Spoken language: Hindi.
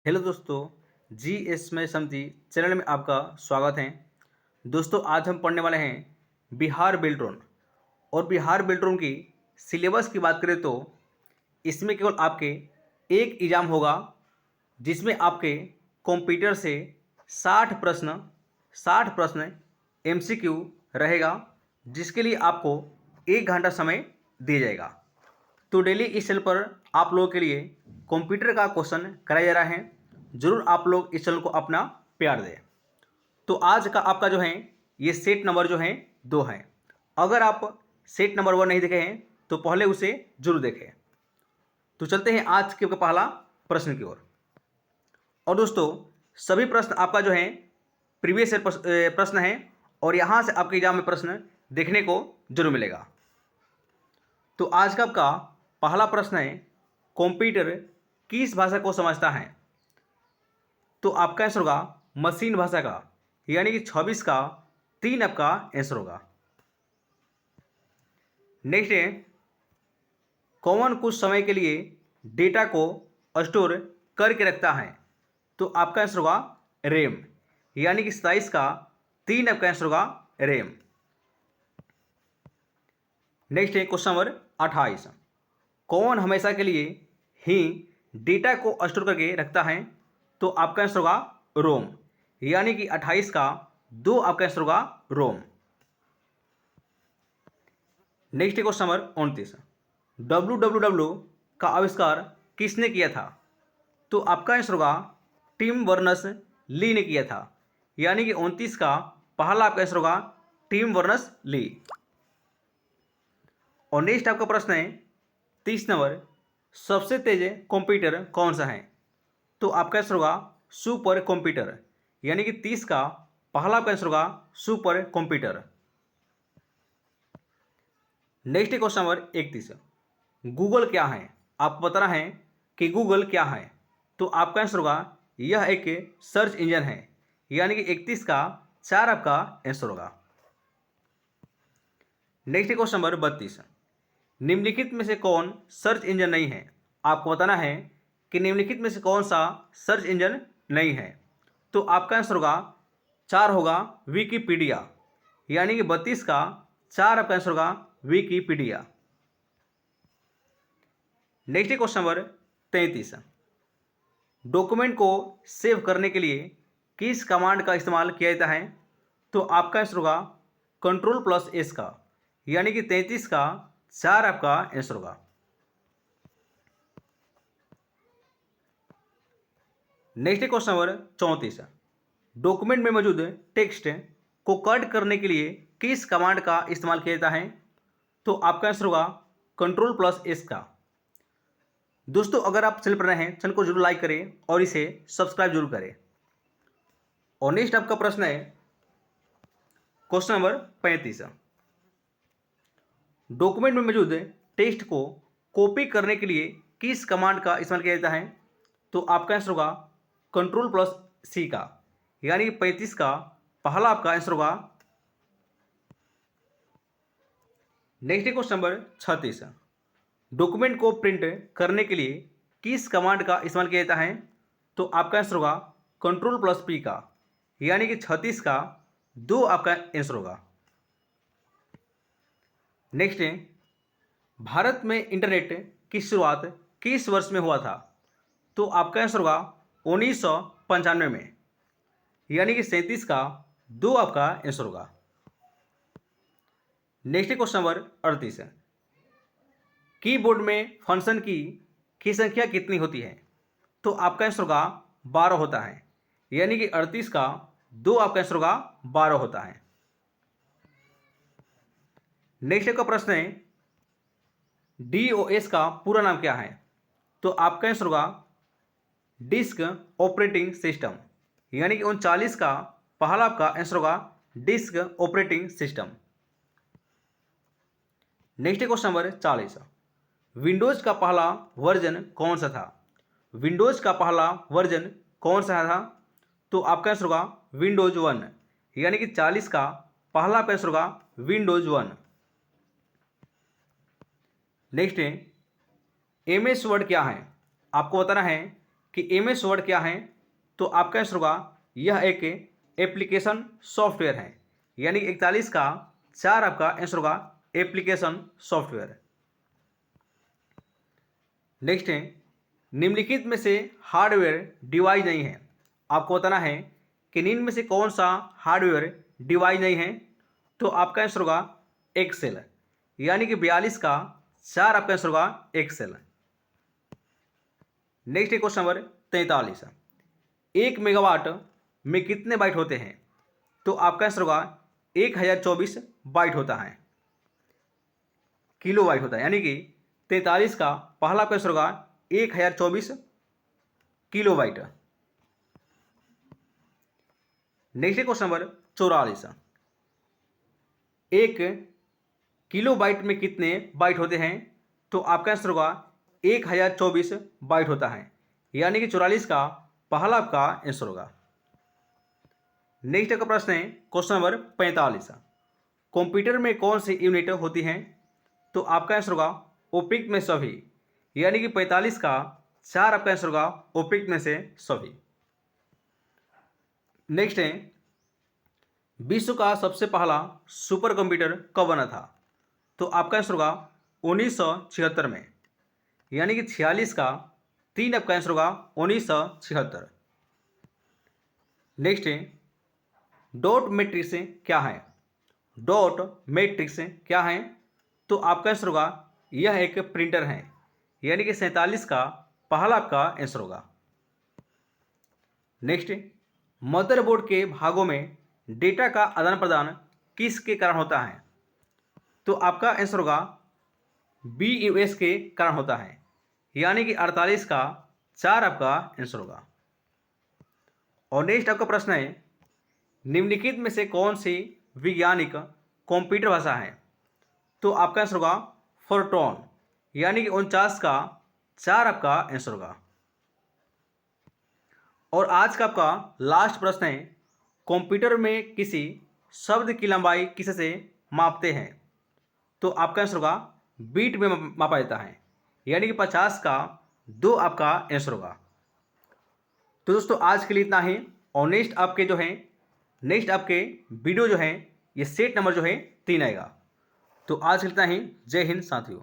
हेलो दोस्तों, जी एस में समझी चैनल में आपका स्वागत है। दोस्तों, आज हम पढ़ने वाले हैं बिहार बेल्ट्रॉन। और बिहार बेल्ट्रॉन की सिलेबस की बात करें तो इसमें केवल आपके एक एग्ज़ाम होगा, जिसमें आपके कंप्यूटर से 60 प्रश्न एमसीक्यू रहेगा, जिसके लिए आपको 1 घंटा समय दिया जाएगा। तो डेली इस चैनल पर आप लोगों के लिए कंप्यूटर का क्वेश्चन कराया जा रहा है। ज़रूर आप लोग इस चैनल को अपना प्यार दें। तो आज का आपका जो है ये सेट नंबर जो है 2 है। अगर आप सेट नंबर 1 नहीं देखे हैं तो पहले उसे जरूर देखें। तो चलते हैं आज के पहला प्रश्न की ओर। और दोस्तों, सभी प्रश्न आपका जो है प्रीवियस प्रश्न है, और यहाँ से आपके एग्जाम में प्रश्न देखने को जरूर मिलेगा। तो आज का आपका पहला प्रश्न है, कंप्यूटर किस भाषा को समझता है? तो आपका आंसर होगा मशीन भाषा का, यानी कि 26 का 3 आपका आंसर होगा। नेक्स्ट है, कौन कुछ समय के लिए डेटा को स्टोर करके रखता है? तो आपका आंसर होगा रैम, यानी कि 27 का 3 आपका आंसर होगा रैम। नेक्स्ट है क्वेश्चन नंबर 28, कौन हमेशा के लिए ही डेटा को स्टोर करके रखता है? तो आपका आंसर होगा रोम, यानी कि 28 का 2 आपका आंसर होगा रोम। नेक्स्ट क्वेश्चन नंबर 29, डब्ल्यू का आविष्कार किसने किया था? तो आपका आंसर होगा टिम बर्नर्स ली ने किया था, यानी कि 29 का पहला आपका आंसर होगा टिम बर्नर्स ली। और नेक्स्ट आपका प्रश्न है 30 नंबर, सबसे तेज कंप्यूटर कौन सा है? तो आपका आंसर होगा सुपर कंप्यूटर, यानी कि 30 का पहला आपका आंसर होगा super computer. Next question number 31, Google क्या है? आपको बताना है कि गूगल क्या है। तो आपका आंसर होगा यह एक सर्च इंजन है, यानी कि 31 का 4 आपका आंसर होगा। नेक्स्ट क्वेश्चन नंबर 32, निम्नलिखित में से कौन सर्च इंजन नहीं है? आपको बताना है कि निम्नलिखित में से कौन सा सर्च इंजन नहीं है। तो आपका आंसर होगा 4 होगा विकीपीडिया, यानी कि 32 का 4 आपका आंसर होगा Wikipedia. Next question number 33, document को सेव करने के लिए किस कमांड का इस्तेमाल किया जाता है? तो आपका आंसर होगा Ctrl+S का, यानी कि 33 का 4 आपका आंसर होगा। नेक्स्ट क्वेश्चन नंबर 34, डॉक्यूमेंट में मौजूद टेक्स्ट को कट करने के लिए किस कमांड का इस्तेमाल किया जाता है? तो आपका आंसर होगा Ctrl+S का। दोस्तों, अगर आप चैनल पर नए हैं, चैनल को जरूर लाइक करें और इसे सब्सक्राइब जरूर करें। और नेक्स्ट आपका प्रश्न है क्वेश्चन नंबर 35, डॉक्यूमेंट में मौजूद टेक्स्ट को कॉपी करने के लिए किस कमांड का इस्तेमाल किया जाता है? तो आपका आंसर होगा Ctrl+C का, यानी 35 का पहला आपका आंसर होगा। नेक्स्ट क्वेश्चन नंबर 36, डॉक्यूमेंट को प्रिंट करने के लिए किस कमांड का इस्तेमाल किया जाता है? तो आपका आंसर होगा Ctrl+P का, यानी कि 36 का 2 आपका आंसर होगा। नेक्स्ट है, भारत में इंटरनेट की शुरुआत किस वर्ष में हुआ था? तो आपका आंसर होगा 1995 में, यानी कि 37 का 2 आपका आंसर होगा। नेक्स्ट क्वेश्चन नंबर 38, कीबोर्ड में फंक्शन की संख्या कितनी होती है? तो आपका आंसर होगा 12 होता है, यानी कि 38 का 2 आपका आंसर होगा 12 होता है। नेक्स्ट का प्रश्न है, DOS का पूरा नाम क्या है? तो आपका आंसर होगा डिस्क ऑपरेटिंग सिस्टम, यानी कि 39 का पहला आपका आंसर होगा disk operating system. Next question number 40, Windows का पहला वर्जन कौन सा था? विंडोज का पहला वर्जन कौन सा था? तो आपका आंसर होगा विंडोज 1, यानी कि 40 का पहला आपका आंसर होगा विंडोज 1। नेक्स्ट है, MS वर्ड क्या है? आपको बताना है कि MS वर्ड क्या है, तो आपका आंसर होगा यह एक एप्लीकेशन सॉफ्टवेयर है, यानी 41 का 4 आपका आंसर होगा एप्लीकेशन सॉफ्टवेयर। नेक्स्ट है, निम्नलिखित में से हार्डवेयर डिवाइस नहीं है। आपको बताना है कि निम्न में से कौन सा हार्डवेयर डिवाइस नहीं है, तो आपका आंसर होगा एक्सेल, यानी कि 42 का 4 आपका आंसर होगा एक्सेल। नेक्स्ट है क्वेश्चन नंबर 43, 1 मेगावाट में कितने बाइट होते हैं, तो आपका आंसर होगा 1024 बाइट होता है, किलो बाइट होता है, यानी कि 43 का पहला आपका आंसर होगा 1024 kilo byte. Next question number 44, 1 kilo byte में कितने बाइट होते हैं, तो आपका आंसर होगा 1024 बाइट होता है, यानी कि 44 का पहला आपका आंसर होगा। नेक्स्ट का प्रश्न है क्वेश्चन नंबर 45, कंप्यूटर में कौन सी यूनिट होती हैं, तो आपका आंसर होगा उपयुक्त में सभी, यानी कि 45 का 4 आपका आंसर होगा उपयुक्त में से सभी। नेक्स्ट है, विश्व का सबसे पहला सुपर कंप्यूटर कब बना था, तो आपका आंसर होगा 1976 में, यानी कि 46 का 3 आपका आंसर होगा 1976। नेक्स्ट है, डॉट मैट्रिक्स क्या है, डॉट मैट्रिक्स क्या है, तो आपका आंसर होगा यह एक प्रिंटर है, यानी कि 47 का पहला आपका आंसर होगा। नेक्स्ट, मदरबोर्ड के भागों में डेटा का आदान प्रदान किसके कारण होता है, तो आपका आंसर होगा BUS के कारण होता है, यानी कि 48 का 4 आपका आंसर होगा। और नेक्स्ट आपका प्रश्न है, निम्नलिखित में से कौन सी वैज्ञानिक कंप्यूटर भाषा है, तो आपका आंसर होगा फोर्ट्रॉन, यानी कि 49 का 4 आपका आंसर होगा। और आज का आपका लास्ट प्रश्न है, कंप्यूटर में किसी शब्द की लंबाई किससे मापते हैं, तो आपका आंसर होगा बीट में मापा जाता है, यानी कि 50 का 2 आपका आंसर होगा। तो दोस्तों आज के लिए इतना ही, और नेक्स्ट आपके वीडियो जो है ये सेट नंबर जो है 3 आएगा। तो आज के लिए इतना ही। जय हिंद साथियों।